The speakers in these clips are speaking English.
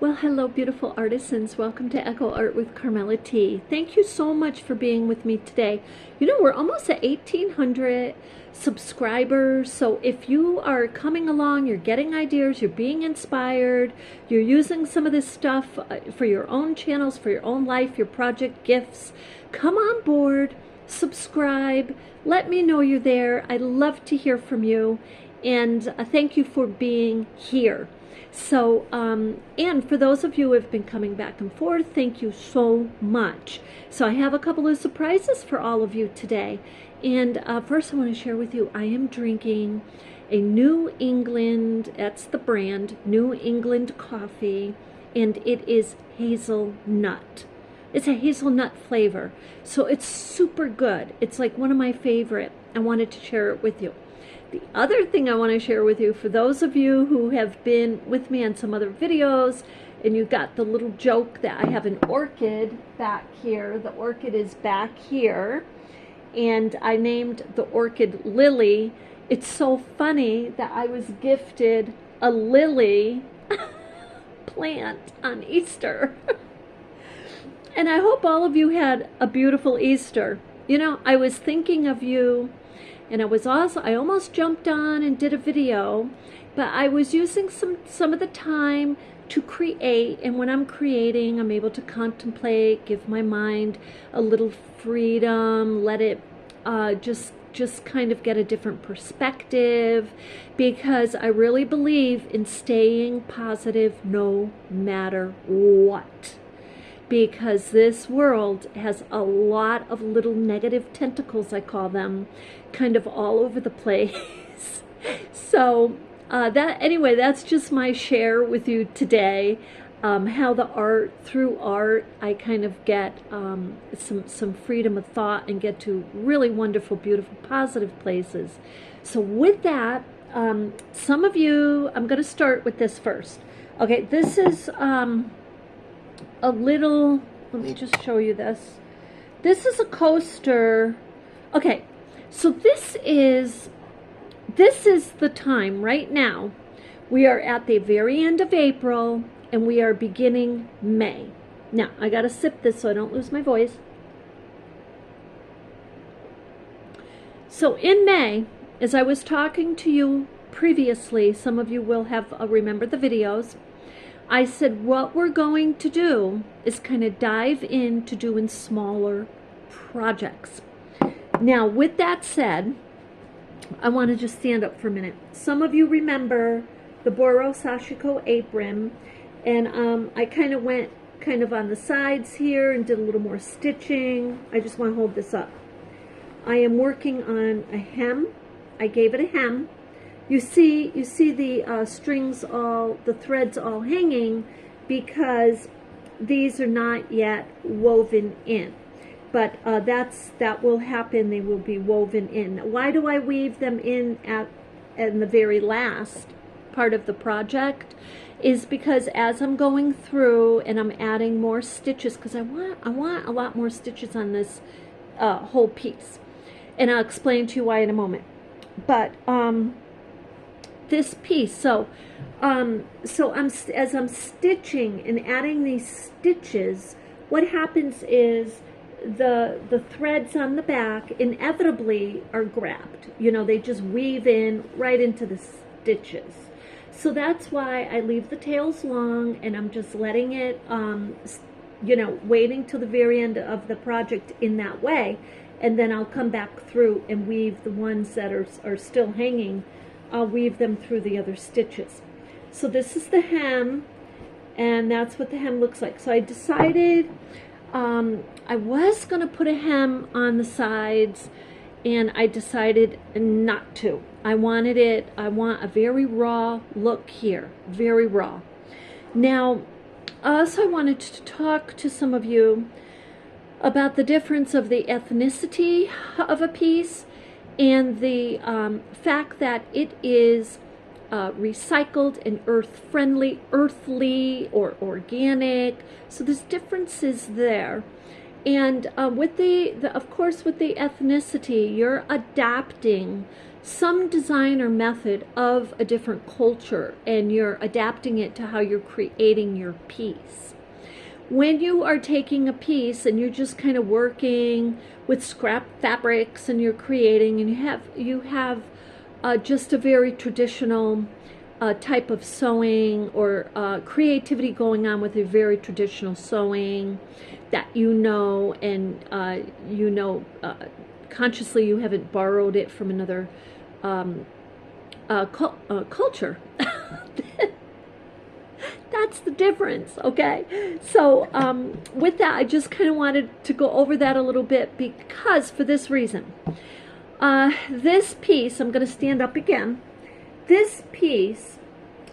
Well, hello, beautiful artisans. Welcome to Echo Art with Carmella-T. Thank you so much for being with me today. You know, we're almost at 1,800 subscribers. So if you are coming along, you're getting ideas, you're being inspired, you're using some of this stuff for your own channels, for your own life, your project gifts, come on board, subscribe, let me know you're there. I love to hear from you. And thank you for being here. So, and for those of you who have been coming back and forth, thank you so much. So I have a couple of surprises for all of you today. And first I want to share with you, I am drinking a New England, that's the brand, New England coffee, and it is hazelnut. It's a hazelnut flavor, so it's super good. It's like one of my favorite. I wanted to share it with you. The other thing I want to share with you, for those of you who have been with me on some other videos, and you got the little joke that I have an orchid back here. The orchid is back here, and I named the orchid Lily. It's so funny that I was gifted a lily plant on Easter. And I hope all of you had a beautiful Easter. You know, I was thinking of you. And I almost jumped on and did a video, but I was using some of the time to create. And when I'm creating, I'm able to contemplate, give my mind a little freedom, let it just kind of get a different perspective, because I really believe in staying positive no matter what. Because this world has a lot of little negative tentacles, I call them, kind of all over the place. So anyway, that's just my share with you today. How through art, I kind of get some freedom of thought and get to really wonderful, beautiful, positive places. So with that, some of you, I'm going to start with this first. Okay, this is a little, let me just show you this. This is a coaster. Okay, so this is the time right now. We are at the very end of April and we are beginning May. Now, I got to sip this so I don't lose my voice. So in May, as I was talking to you previously, some of you will have remembered the videos, I said what we're going to do is kind of dive into doing smaller projects. Now, with that said, I want to just stand up for a minute. Some of you remember the Boro Sashiko apron, and I kind of went on the sides here and did a little more stitching. I just want to hold this up. I am working on a hem. I gave it a hem. You see the strings the threads all hanging because these are not yet woven in. But that will happen. They will be woven in. Why do I weave them in the very last part of the project? Is because as I'm going through and I'm adding more stitches, because I want a lot more stitches on this whole piece, and I'll explain to you why in a moment. But this piece, so as I'm stitching and adding these stitches, what happens is the threads on the back inevitably are grabbed. You know, they just weave in right into the stitches. So that's why I leave the tails long, and I'm just letting it, you know, waiting till the very end of the project in that way, and then I'll come back through and weave the ones that are still hanging. I'll weave them through the other stitches. So this is the hem, and that's what the hem looks like. So I decided I was going to put a hem on the sides, and I decided not to. I want a very raw look here, very raw. Now, also I wanted to talk to some of you about the difference of the ethnicity of a piece and the fact that it is recycled and earth-friendly, earthly or organic. So there's differences there. And with of course, with the ethnicity, you're adapting some design or method of a different culture, and you're adapting it to how you're creating your piece. When you are taking a piece and you're just kind of working with scrap fabrics and you're creating, and you have just a very traditional type of sewing, or creativity going on with a very traditional sewing that and consciously you haven't borrowed it from another culture. That's the difference, okay? So with that, I just kind of wanted to go over that a little bit, because for this reason. This piece, I'm going to stand up again. This piece,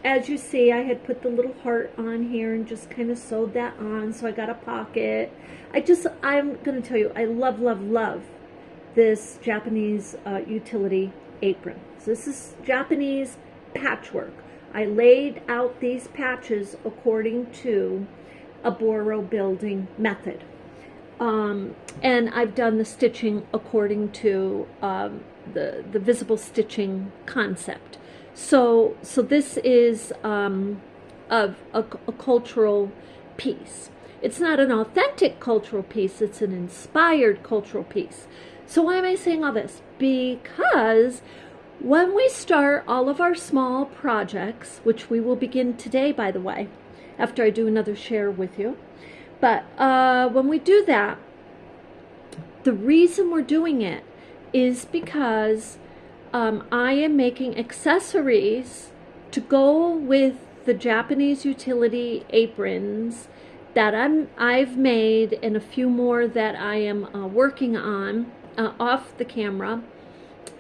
as you see, I had put the little heart on here and just kind of sewed that on, so I got a pocket. I'm going to tell you, I love, love, love this Japanese utility apron. So this is Japanese patchwork. I laid out these patches according to a Boro building method. And I've done the stitching according to the visible stitching concept. So this is a cultural piece. It's not an authentic cultural piece, it's an inspired cultural piece. So why am I saying all this? Because when we start all of our small projects, which we will begin today, by the way, after I do another share with you, but when we do that, the reason we're doing it is because I am making accessories to go with the Japanese utility aprons that I've made, and a few more that I am working on off the camera,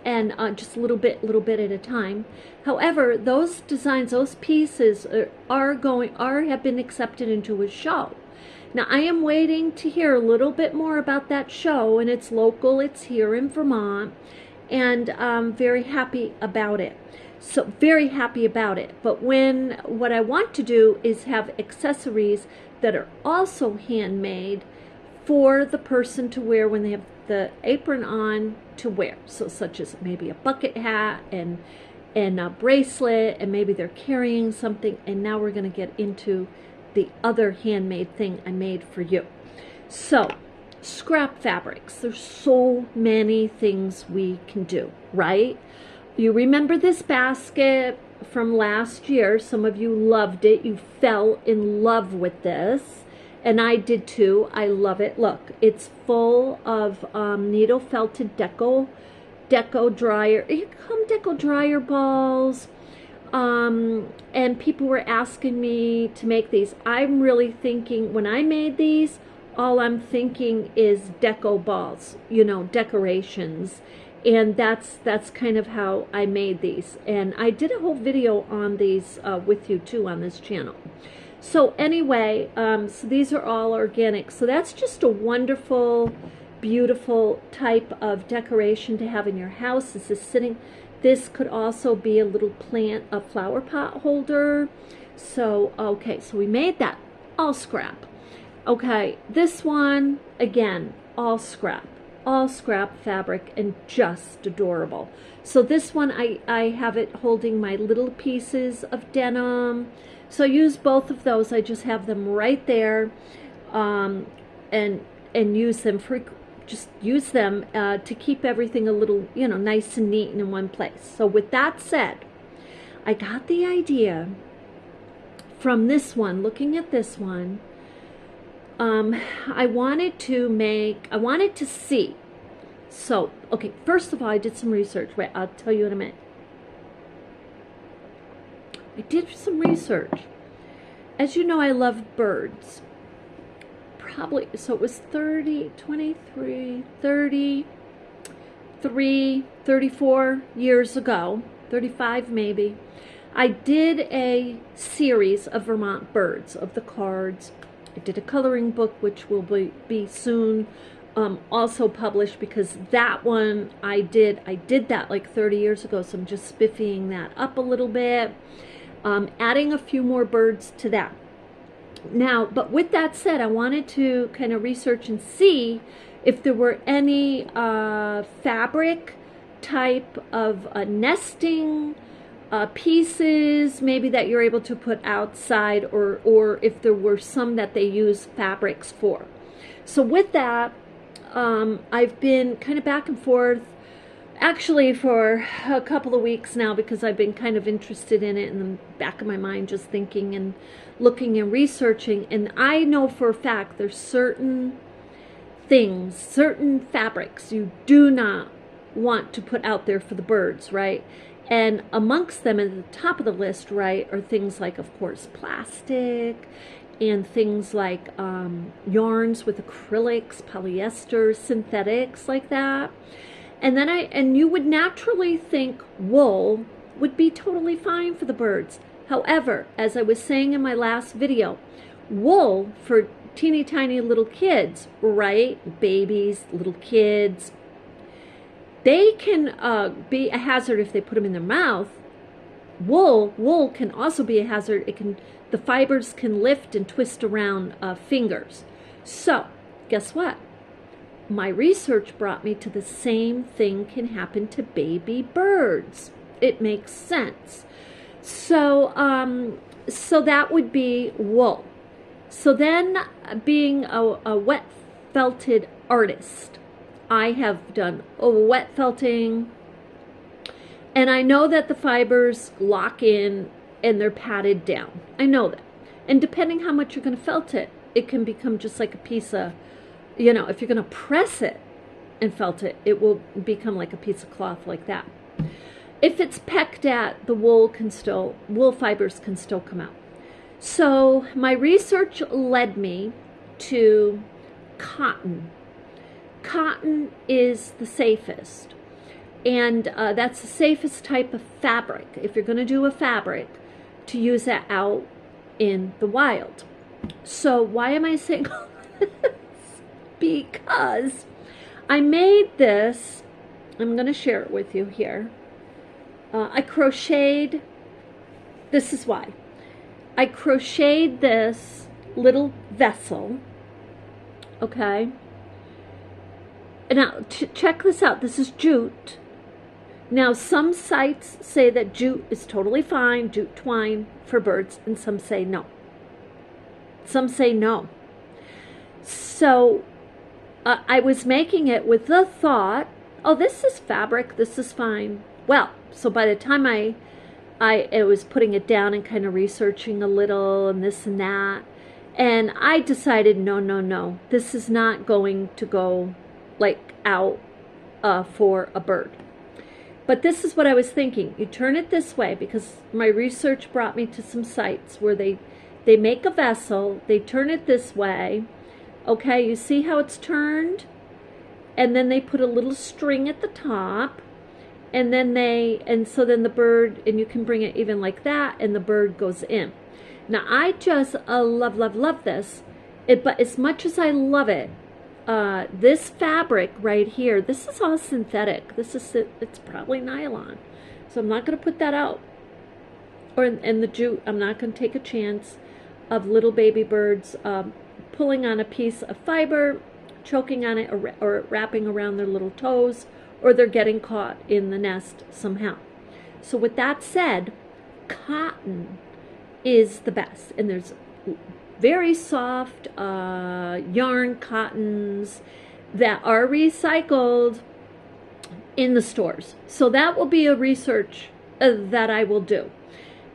and just a little bit at a time. However, those designs, those pieces have been accepted into a show. Now, I am waiting to hear a little bit more about that show, and it's local, it's here in Vermont, and I'm very happy about it. So, very happy about it. But what I want to do is have accessories that are also handmade for the person to wear when they have the apron on to wear. So, such as maybe a bucket hat and a bracelet, and maybe they're carrying something. And now we're going to get into the other handmade thing I made for you. So, scrap fabrics. There's so many things we can do, right? You remember this basket from last year. Some of you loved it. You fell in love with this. And I did too. I love it. Look, it's full of needle felted deco dryer. You come deco dryer balls. And people were asking me to make these. I'm really thinking, when I made these, all I'm thinking is deco balls, decorations. And that's kind of how I made these. And I did a whole video on these with you too on this channel. So anyway, so these are all organic. So that's just a wonderful, beautiful type of decoration to have in your house. This is sitting. This could also be a little plant, a flower pot holder. So, okay, so we made that. All scrap. Okay, this one, again, all scrap fabric, and just adorable. So this one, I have it holding my little pieces of denim. So I use both of those. I just have them right there, and use them to keep everything a little, nice and neat and in one place. So with that said, I got the idea from this one, looking at this one. I wanted to see. So, okay, first of all, I did some research. Wait, I'll tell you in a minute. I did some research. As you know, I love birds. Probably, so it was 34 years ago, 35 maybe. I did a series of Vermont birds, of the cards. I did a coloring book, which will be soon also published, because that one I did that like 30 years ago, so I'm just spiffying that up a little bit, adding a few more birds to that. Now, but with that said, I wanted to kind of research and see if there were any fabric type of nesting pieces maybe that you're able to put outside, or if there were some that they use fabrics for. So with that, I've been kind of back and forth actually for a couple of weeks now, because I've been kind of interested in it in the back of my mind, just thinking and looking and researching. And I know for a fact there's certain things, certain fabrics you do not want to put out there for the birds, right? And amongst them at the top of the list, right, are things like, of course, plastic, and things like yarns with acrylics, polyester, synthetics like that. And then and you would naturally think wool would be totally fine for the birds. However, as I was saying in my last video, wool for teeny tiny little kids, right, babies, little kids, they can be a hazard if they put them in their mouth. Wool can also be a hazard. The fibers can lift and twist around fingers. So guess what? My research brought me to the same thing can happen to baby birds. It makes sense. So so that would be wool. So then, being a wet felted artist, I have done wet felting, and I know that the fibers lock in and they're patted down. I know that. And depending how much you're going to felt it, it can become just like a piece of, you know, if you're going to press it and felt it, it will become like a piece of cloth like that. If it's pecked at, the wool fibers can still come out. So my research led me to cotton. Cotton is the safest, and that's the safest type of fabric, if you're going to do a fabric, to use that out in the wild. So why am I saying all this? Because I made this, I'm going to share it with you here. I crocheted, this is why. I crocheted this little vessel, okay? Now, check this out. This is jute. Now, some sites say that jute is totally fine, jute twine for birds, and some say no. Some say no. So, I was making it with the thought, oh, this is fabric, this is fine. Well, so by the time I was putting it down and kind of researching a little and this and that, and I decided, no, this is not going to go like out for a bird. But this is what I was thinking. You turn it this way, because my research brought me to some sites where they make a vessel, they turn it this way. Okay, you see how it's turned? And then they put a little string at the top, and then so then the bird, and you can bring it even like that, and the bird goes in. Now I just love this, but as much as I love it, this fabric right here, this is all synthetic. It's probably nylon, so I'm not going to put that out. Or in the jute, I'm not going to take a chance of little baby birds pulling on a piece of fiber, choking on it, or wrapping around their little toes, or they're getting caught in the nest somehow. So with that said, cotton is the best, and there's very soft yarn cottons that are recycled in the stores. So that will be a research that I will do,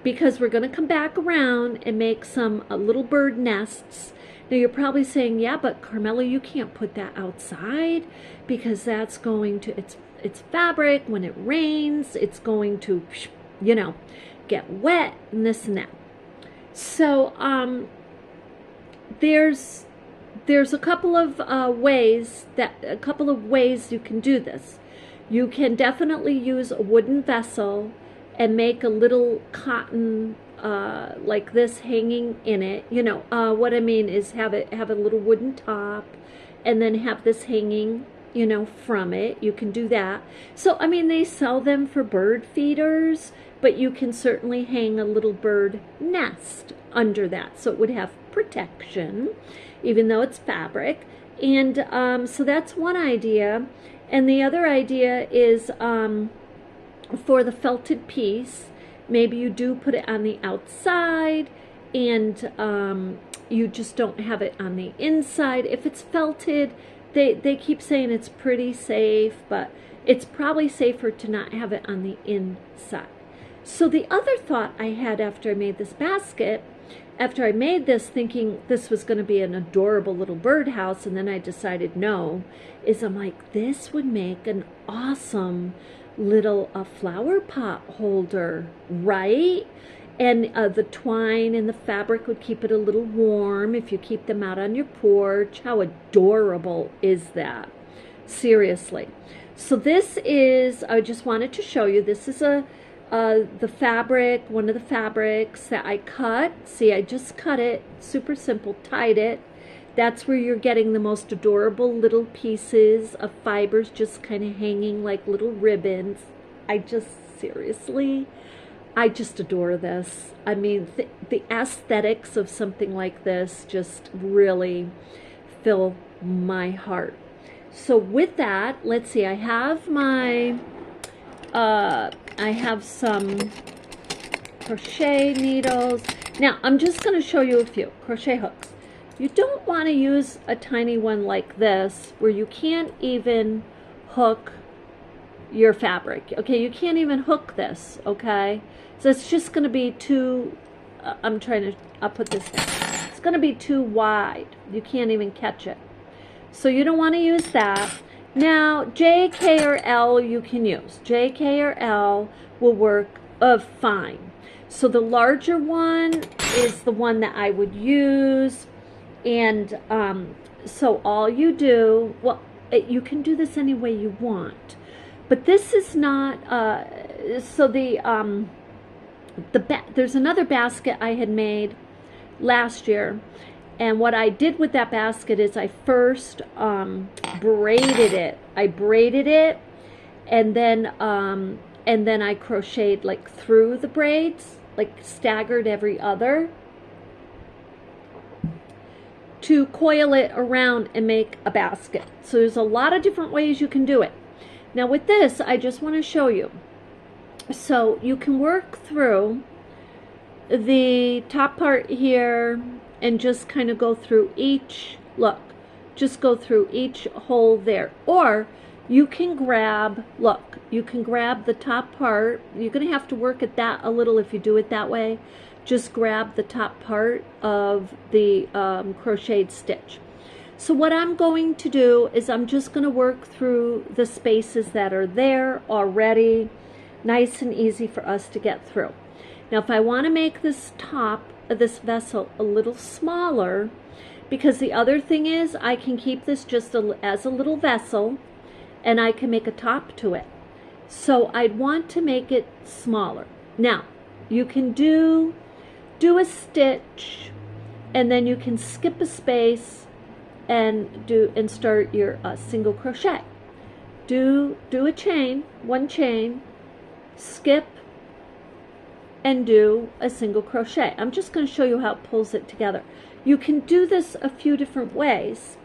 because we're going to come back around and make some little bird nests. Now you're probably saying, yeah, but Carmella, you can't put that outside, because that's going to, it's fabric. When it rains, it's going to, you know, get wet and this and that. So there's a couple of ways you can do this. You can definitely use a wooden vessel and make a little cotton like this hanging in it. You know, what I mean is have a little wooden top, and then have this hanging, you know, from it. You can do that. So I mean, they sell them for bird feeders, but you can certainly hang a little bird nest under that, so it would have protection, even though it's fabric. And so that's one idea. And the other idea is for the felted piece, maybe you do put it on the outside and you just don't have it on the inside. If it's felted, they keep saying it's pretty safe, but it's probably safer to not have it on the inside. So the other thought I had after I made this basket, after I made this thinking this was going to be an adorable little birdhouse, and then I decided no, is I'm like, this would make an awesome little flower pot holder, right? And the twine and the fabric would keep it a little warm if you keep them out on your porch. How adorable is that? Seriously. So this is, I just wanted to show you, this is the fabric, one of the fabrics that I cut. See, I just cut it, super simple, tied it. That's where you're getting the most adorable little pieces of fibers just kind of hanging like little ribbons. Seriously, I just adore this. I mean, the aesthetics of something like this just really fill my heart. So with that, let's see, I have my, I have some crochet needles. Now, I'm just going to show you a few crochet hooks. You don't want to use a tiny one like this where you can't even hook your fabric. Okay, you can't even hook this, okay? So it's just going to be too, I'll put this down. It's going to be too wide. You can't even catch it. So you don't want to use that. Now, J, K, or L you can use. J, K, or L will work fine. So the larger one is the one that I would use. And so all you do, well, you can do this any way you want. But this is not, so there's another basket I had made last year. And what I did with that basket is I first braided it. I braided it, and then I crocheted like through the braids, like staggered every other, to coil it around and make a basket. So there's a lot of different ways you can do it. Now with this, I just want to show you. So you can work through the top part here and just kind of go through each, look, just go through each hole there. Or you can grab, look, you can grab the top part. You're going to have to work at that a little if you do it that way. Just grab the top part of the crocheted stitch. So what I'm going to do is I'm just going to work through the spaces that are there already, nice and easy for us to get through. Now if I want to make this top of this vessel a little smaller, because the other thing is I can keep this just as a little vessel and I can make a top to it. So I'd want to make it smaller. Now you can do a stitch and then you can skip a space and start your single crochet. Do a chain, one chain, skip, and do a single crochet. I'm just going to show you how it pulls it together. You can do this a few different ways.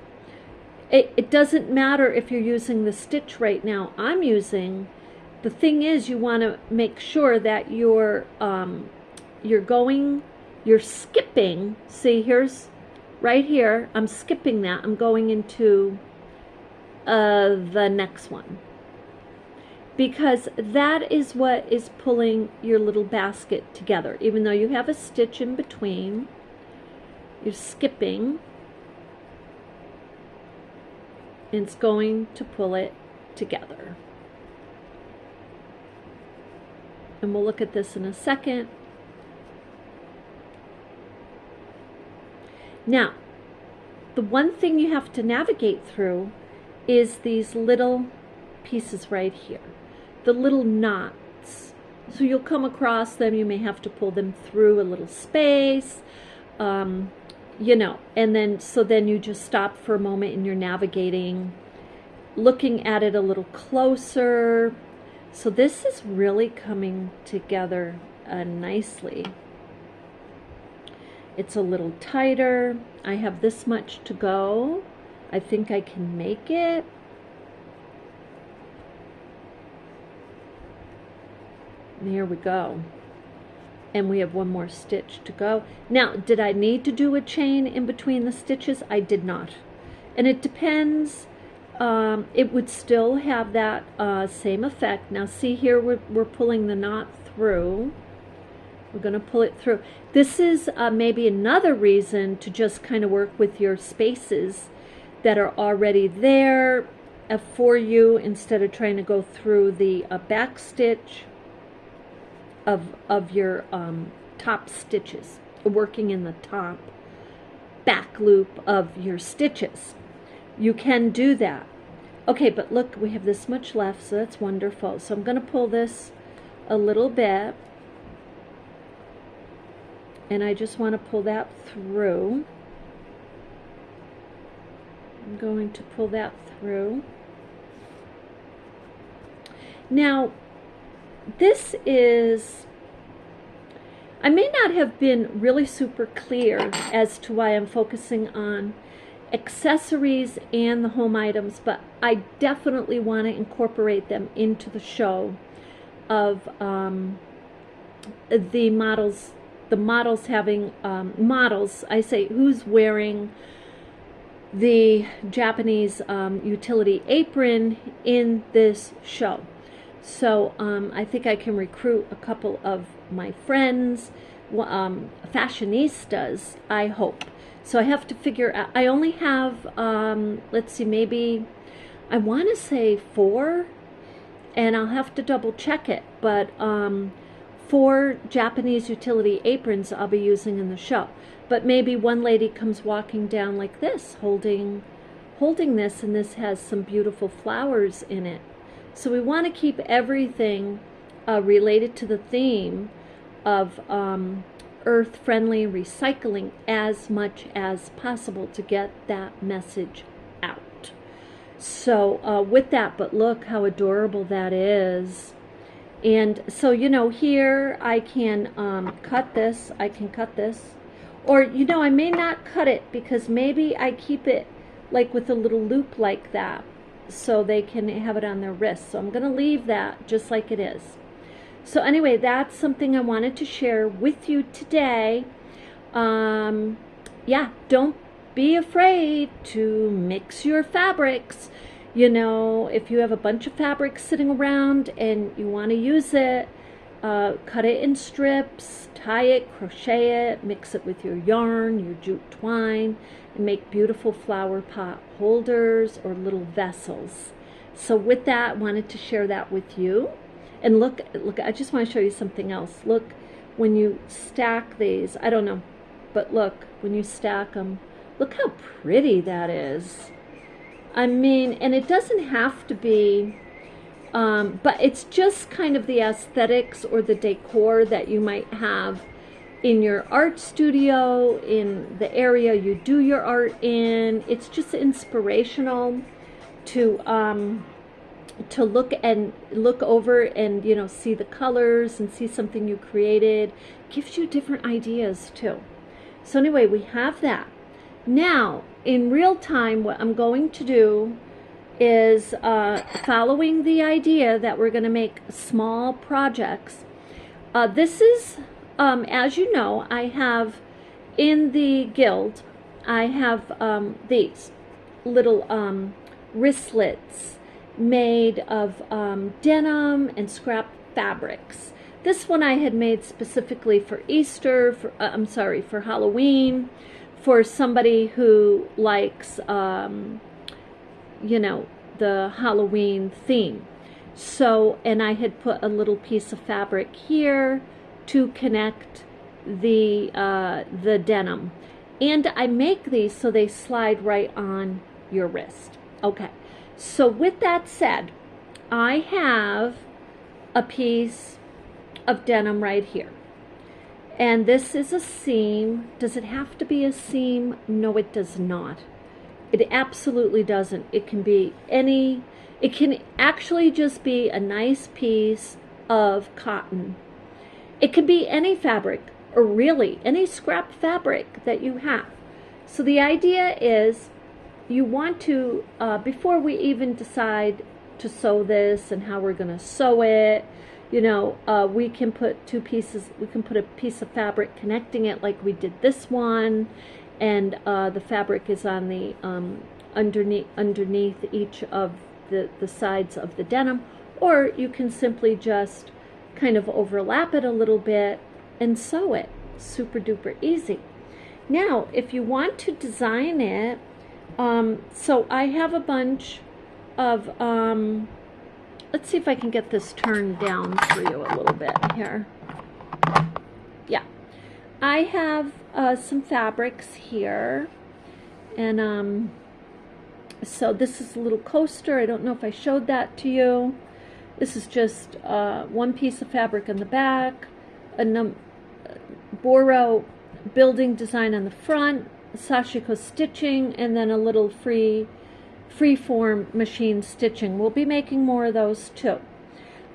It doesn't matter if you're using the stitch right now. I'm using, the thing is you want to make sure that you're skipping. See, here's right here, I'm skipping that. I'm going into the next one, because that is what is pulling your little basket together. Even though you have a stitch in between, you're skipping, and it's going to pull it together. And we'll look at this in a second. Now, the one thing you have to navigate through is these little pieces right here, the little knots. So you'll come across them, you may have to pull them through a little space, you know, and then then you just stop for a moment and you're navigating, looking at it a little closer. So this is really coming together nicely. It's a little tighter. I have this much to go. I think I can make it. There we go. And we have one more stitch to go. Now, did I need to do a chain in between the stitches? I did not. And it depends. It would still have that same effect. Now see here, we're pulling the knot through. We're going to pull it through. This is maybe another reason to just kind of work with your spaces that are already there for you, instead of trying to go through the back stitch of your top stitches, working in the top back loop of your stitches. You can do that. Okay, but look, we have this much left, so that's wonderful. So I'm going to pull this a little bit, and I just want to pull that through. I'm going to pull that through. Now, this is, I may not have been really super clear as to why I'm focusing on accessories and the home items, but I definitely want to incorporate them into the show of the models having models. I say, who's wearing the Japanese utility apron in this show. So I think I can recruit a couple of my friends, fashionistas, I hope. So I have to figure out, I only have, let's see, maybe, I want to say 4, and I'll have to double check it, but 4 Japanese utility aprons I'll be using in the show. But maybe one lady comes walking down like this, holding this, and this has some beautiful flowers in it. So we want to keep everything related to the theme of earth-friendly recycling as much as possible to get that message out. So with that, but look how adorable that is. And so, you know, here I can cut this. I can cut this. Or, you know, I may not cut it because maybe I keep it like with a little loop like that so they can have it on their wrist. So I'm going to leave that just like it is. So anyway, that's something I wanted to share with you today. Yeah, don't be afraid to mix your fabrics. You know, if you have a bunch of fabric sitting around and you want to use it, cut it in strips, tie it, crochet it, mix it with your yarn, your jute twine, and make beautiful flower pot holders or little vessels. So with that, I wanted to share that with you. And look, I just want to show you something else. Look, when you stack these, I don't know, but look, when you stack them, look how pretty that is. I mean, and it doesn't have to be, but it's just kind of the aesthetics or the decor that you might have in your art studio, in the area you do your art in. It's just inspirational to look over and, you know, see the colors and see something you created. Gives you different ideas too. So anyway, we have that. Now, in real time, what I'm going to do is, following the idea that we're going to make small projects. This is, as you know, I have in the guild, I have these little wristlets made of denim and scrap fabrics. This one I had made specifically for Easter, for Halloween, for somebody who likes, you know, the Halloween theme. So, and I had put a little piece of fabric here to connect the denim. And I make these so they slide right on your wrist. Okay. So with that said, I have a piece of denim right here. And this is a seam. Does it have to be a seam? No, it does not. It absolutely doesn't. It can be any, it can actually just be a nice piece of cotton. It can be any fabric or really any scrap fabric that you have. So the idea is you want to, before we even decide to sew this and how we're going to sew it, you know, we can put two pieces, we can put a piece of fabric connecting it like we did this one, and the fabric is on the underneath each of the sides of the denim, or you can simply just kind of overlap it a little bit and sew it. Super duper easy. Now, if you want to design it, so I have a bunch of, let's see if I can get this turned down for you a little bit here. Yeah, I have some fabrics here, and so this is a little coaster. I don't know if I showed that to you. This is just one piece of fabric in the back, a Boro building design on the front, sashiko stitching, and then a little free-form machine stitching. We'll be making more of those too.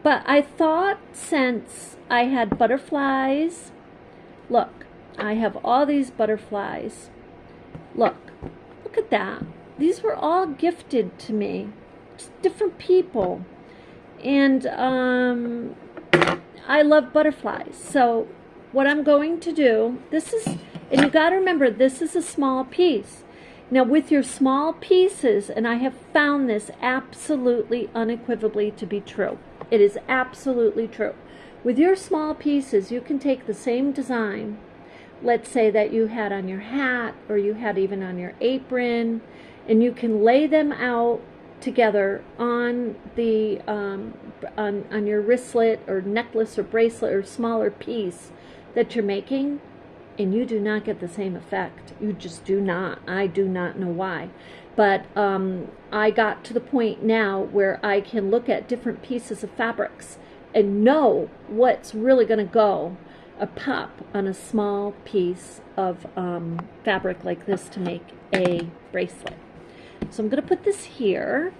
But I thought, since I had butterflies, look, I have all these butterflies. Look at that. These were all gifted to me, just different people. And I love butterflies. So what I'm going to do, this is, and you got to remember, this is a small piece. Now with your small pieces, and I have found this absolutely unequivocally to be true. It is absolutely true. With your small pieces, you can take the same design, let's say that you had on your hat, or you had even on your apron, and you can lay them out together on the on your wristlet or necklace or bracelet or smaller piece that you're making, and you do not get the same effect. You just do not. I do not know why, but I got to the point now where I can look at different pieces of fabrics and know what's really going to go a pop on a small piece of fabric like this to make a bracelet. So I'm going to put this here,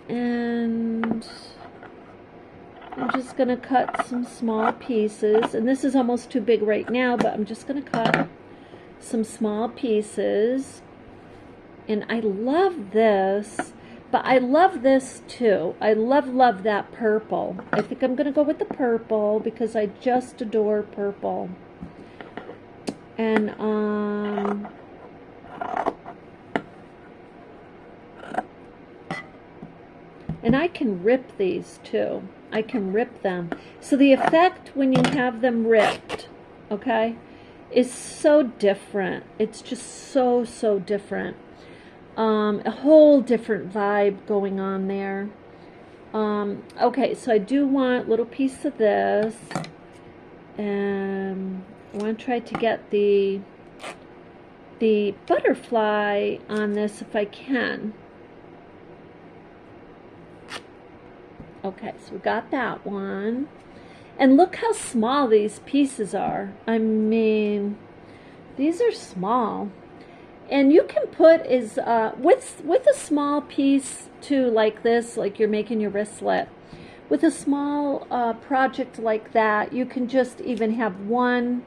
and I'm just going to cut some small pieces, and this is almost too big right now, but I'm just going to cut some small pieces. And I love this, but I love this too. I love that purple. I think I'm going to go with the purple because I just adore purple. And I can rip these too. I can rip them. So the effect when you have them ripped, okay, is so different. It's just so different. A whole different vibe going on there. Okay, so I do want a little piece of this, and I want to try to get the butterfly on this if I can. Okay, so we got that one. And look how small these pieces are. I mean, these are small. And you can put is with a small piece too, like this, like you're making your wristlet. With a small project like that, you can just even have one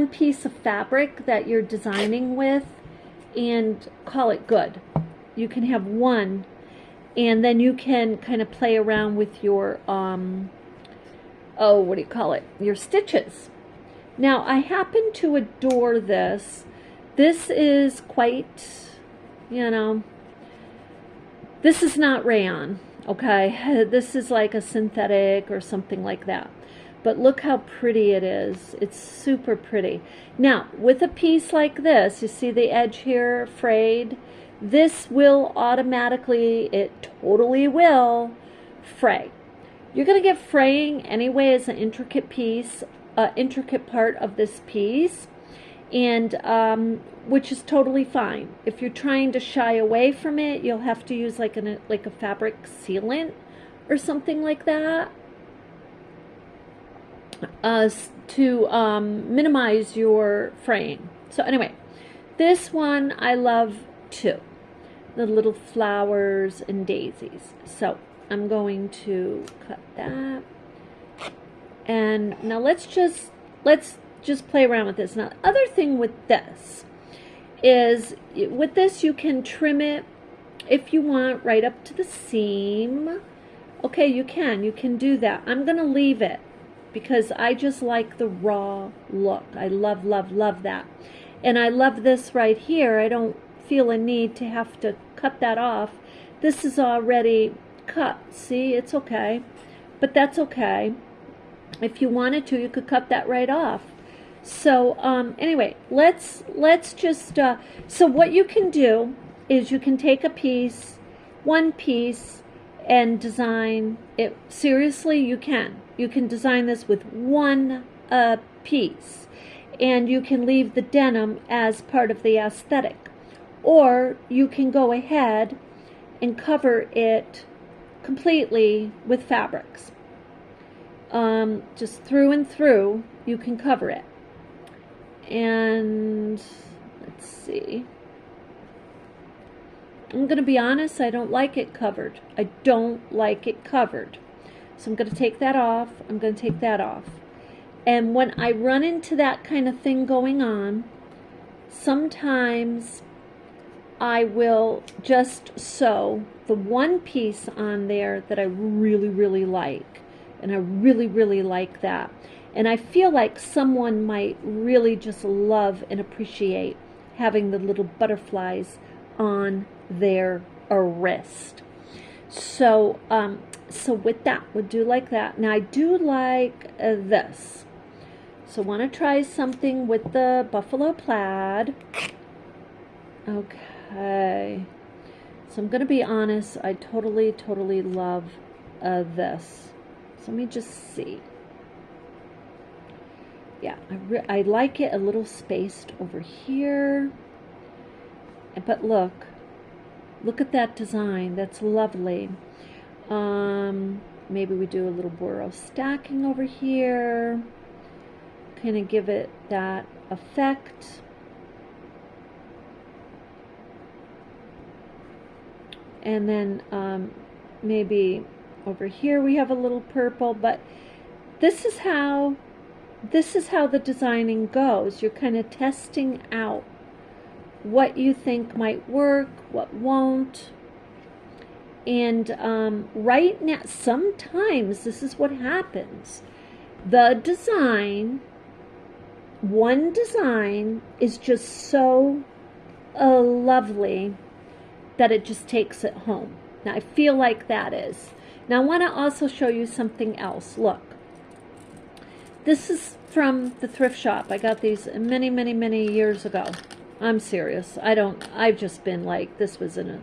piece of fabric that you're designing with and call it good. You can have one, and then you can kind of play around with your what do you call it, your stitches. Now I happen to adore this. This is quite, you know, this is not rayon, okay? This is like a synthetic or something like that. But look how pretty it is. It's super pretty. Now with a piece like this, you see the edge here frayed? This will automatically, it totally will fray. You're going to get fraying anyway as an intricate piece, intricate part of this piece, and which is totally fine. If you're trying to shy away from it, you'll have to use like a fabric sealant or something like that to minimize your fraying. So anyway, this one I love too. The little flowers and daisies. So I'm going to cut that. And now let's just play around with this. Now, the other thing with this is, with this you can trim it if you want right up to the seam. Okay, you can do that. I'm gonna leave it because I just like the raw look. I love, love, love that. And I love this right here. I don't feel a need to have to cut that off. This is already cut. See, it's okay, but that's okay. If you wanted to, you could cut that right off. So anyway, let's just so what you can do is you can take a piece, one piece, and design it. Seriously, you can design this with one piece, and you can leave the denim as part of the aesthetic, or you can go ahead and cover it completely with fabrics. Just through and through, you can cover it. And let's see. I'm going to be honest, I don't like it covered. I don't like it covered. So I'm going to take that off. I'm going to take that off. And when I run into that kind of thing going on, sometimes I will just sew the one piece on there that I really, really like. And I really, really like that. And I feel like someone might really just love and appreciate having the little butterflies on their wrist. So, so with that, we'll do like that. Now I do like this. So I want to try something with the buffalo plaid. Okay. So I'm going to be honest, I totally, totally love this. So let me just see. Yeah, I like it a little spaced over here. But look at that design. That's lovely. Maybe we do a little Boro stacking over here. Kind of give it that effect. And then maybe over here we have a little purple, but this is how the designing goes. You're kind of testing out what you think might work, what won't. And right now, sometimes this is what happens. The design, one design is just so lovely that it just takes it home. Now I feel like that is. Now I want to also show you something else. Look. This is from the thrift shop. I got these many, many, many years ago. I'm serious. I've just been like, this was in a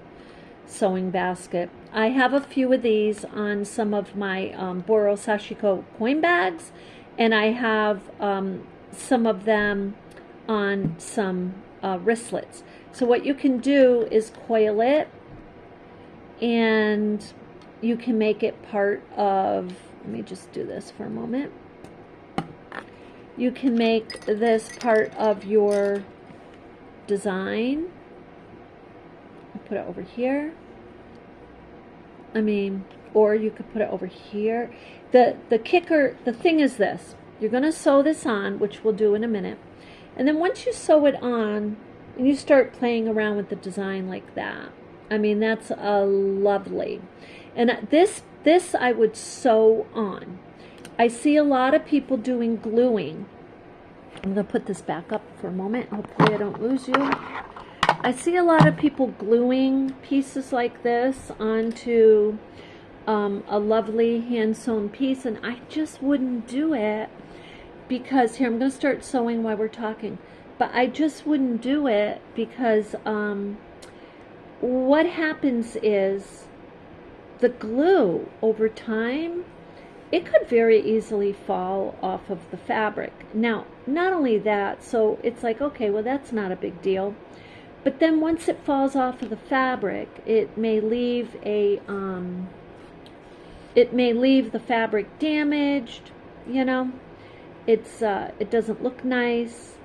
sewing basket. I have a few of these on some of my Boro Sashiko coin bags, and I have some of them on some wristlets. So what you can do is coil it, and you can make it part of, let me just do this for a moment. You can make this part of your design. I'll put it over here. Or you could put it over here. The thing is this. You're going to sew this on, which we'll do in a minute. And then once you sew it on, and you start playing around with the design like that, that's lovely. And this I would sew on. I see a lot of people doing gluing. I'm going to put this back up for a moment. Hopefully I don't lose you. I see a lot of people gluing pieces like this onto a lovely hand-sewn piece, and I just wouldn't do it because, here, I'm going to start sewing while we're talking, but I just wouldn't do it because what happens is the glue over time, it could very easily fall off of the fabric. Now, not only that, so it's like, okay, well, that's not a big deal. But then once it falls off of the fabric, it may leave the fabric damaged, you know. It doesn't look nice,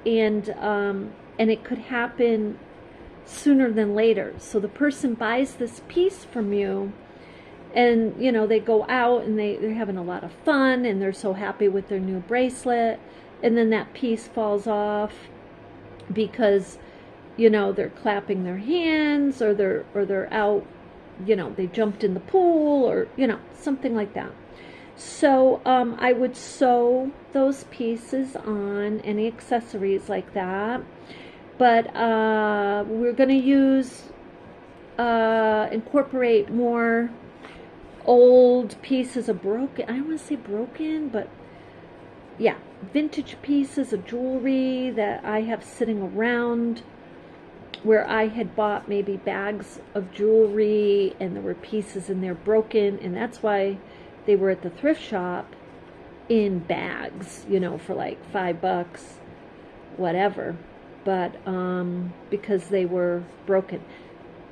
and it could happen sooner than later. So the person buys this piece from you, And, you know, they go out and they're having a lot of fun and they're so happy with their new bracelet. And then that piece falls off because, you know, they're clapping their hands, or they're out, you know, they jumped in the pool, or, you know, something like that. So I would sew those pieces on, any accessories like that. But we're going to incorporate more old pieces of broken, I don't want to say broken, but yeah, vintage pieces of jewelry that I have sitting around, where I had bought maybe bags of jewelry and there were pieces in there broken, and that's why they were at the thrift shop in bags, you know, for like $5, whatever. But because they were broken.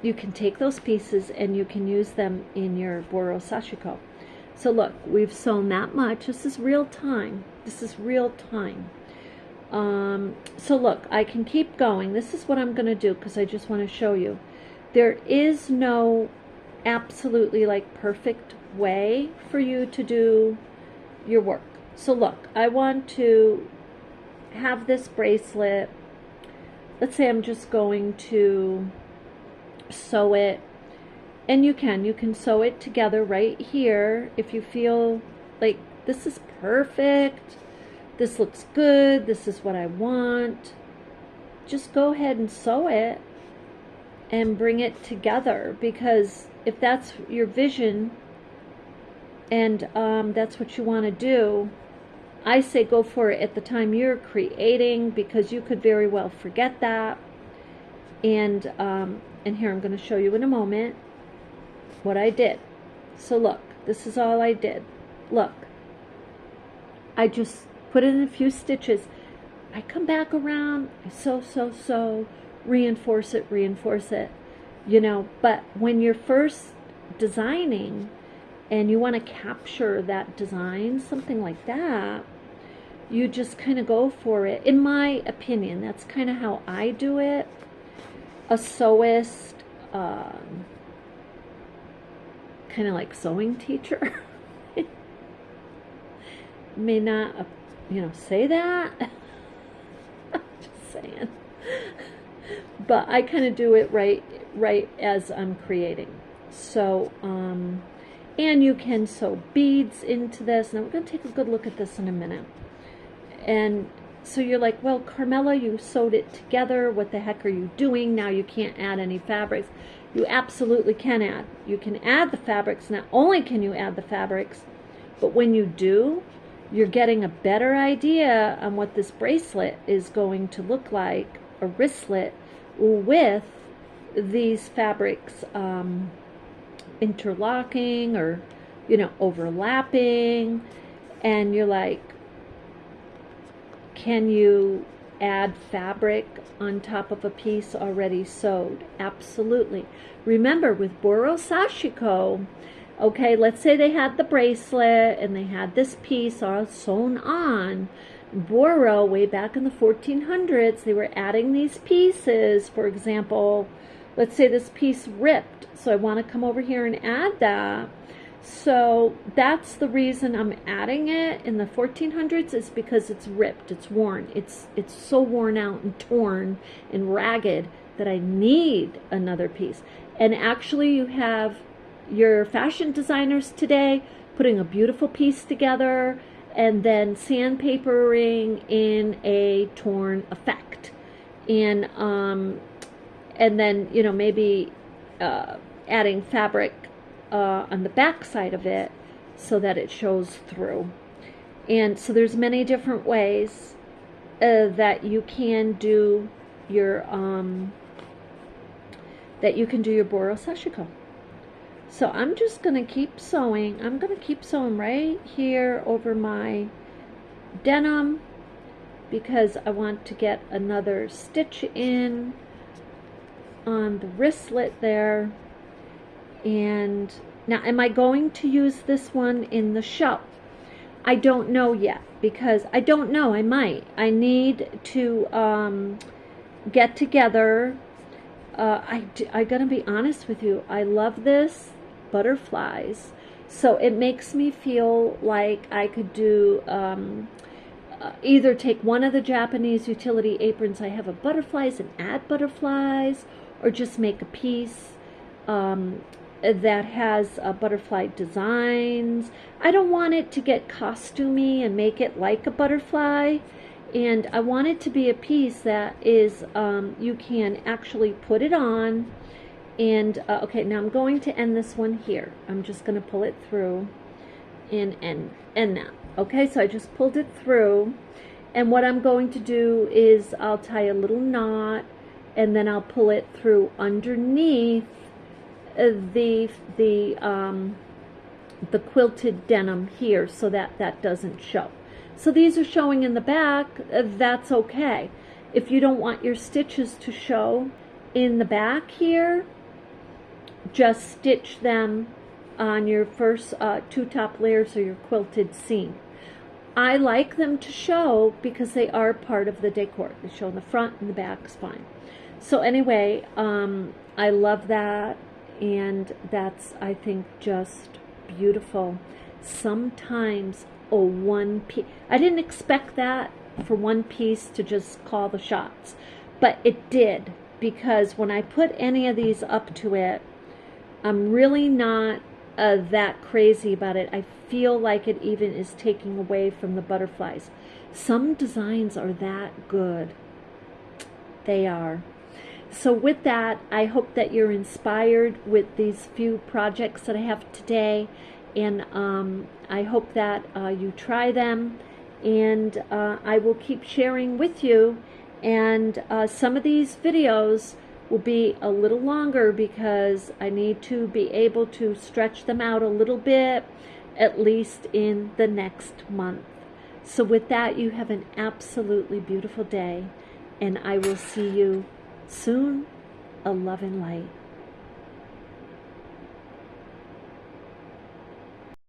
You can take those pieces and you can use them in your Boro sashiko. So look, we've sewn that much. This is real time. This is real time. So look, I can keep going. This is what I'm going to do because I just want to show you. There is no absolutely like perfect way for you to do your work. So look, I want to have this bracelet. Let's say I'm just going to sew it, and you can sew it together right here if you feel like this is perfect, this looks good, this is what I want. Just go ahead and sew it and bring it together, because if that's your vision and that's what you want to do, I say go for it at the time you're creating, because you could very well forget that. And here I'm going to show you in a moment what I did. So look, this is all I did. Look, I just put in a few stitches. I come back around, I sew, reinforce it, you know. But when you're first designing and you want to capture that design, something like that, you just kind of go for it. In my opinion, that's kind of how I do it. A sewist, kind of like sewing teacher, may not, you know, say that. Just saying. But I kind of do it right as I'm creating. So, and you can sew beads into this. Now we're going to take a good look at this in a minute. And so you're like, well, Carmella, you sewed it together. What the heck are you doing? Now you can't add any fabrics. You absolutely can add. You can add the fabrics. Not only can you add the fabrics, but when you do, you're getting a better idea on what this bracelet is going to look like, a wristlet, with these fabrics interlocking, or, you know, overlapping. And you're like, can you add fabric on top of a piece already sewed? Absolutely. Remember, with Boro sashiko, okay, let's say they had the bracelet and they had this piece all sewn on. Boro, way back in the 1400s, they were adding these pieces. For example, let's say this piece ripped, so I want to come over here and add that. So that's the reason I'm adding it in the 1400s, is because it's ripped, it's worn, it's so worn out and torn and ragged that I need another piece. And actually, you have your fashion designers today putting a beautiful piece together and then sandpapering in a torn effect, and then, you know, maybe adding fabric on the back side of it so that it shows through. And so there's many different ways that you can do your Boro sashiko. So I'm just going to keep sewing. I'm going to keep sewing right here over my denim, because I want to get another stitch in on the wristlet there. And now, am I going to use this one in the show? I don't know yet, because I don't know. I might. I need to get together. I gotta be honest with you. I love this. butterflies. So it makes me feel like I could do either take one of the Japanese utility aprons I have of butterflies and add butterflies, or just make a piece that has butterfly designs. I don't want it to get costumey and make it like a butterfly, and I want it to be a piece that is you can actually put it on. And okay, now I'm going to end this one here. I'm just going to pull it through and end that. Okay, so I just pulled it through, and what I'm going to do is I'll tie a little knot, and then I'll pull it through underneath the quilted denim here, so that that doesn't show. So these are showing in the back. That's okay. If you don't want your stitches to show in the back here, just stitch them on your first two top layers of your quilted seam. I like them to show because they are part of the decor. They show in the front and the back is fine. So anyway, I love that, and that's, I think, just beautiful. Sometimes one piece, I didn't expect that for one piece to just call the shots, but it did, because when I put any of these up to it, I'm really not that crazy about it. I feel like it even is taking away from the butterflies. Some designs are that good. They are. So with that, I hope that you're inspired with these few projects that I have today, and I hope that you try them, and I will keep sharing with you. And some of these videos will be a little longer because I need to be able to stretch them out a little bit, at least in the next month. So with that, you have an absolutely beautiful day, and I will see you soon. A love and light.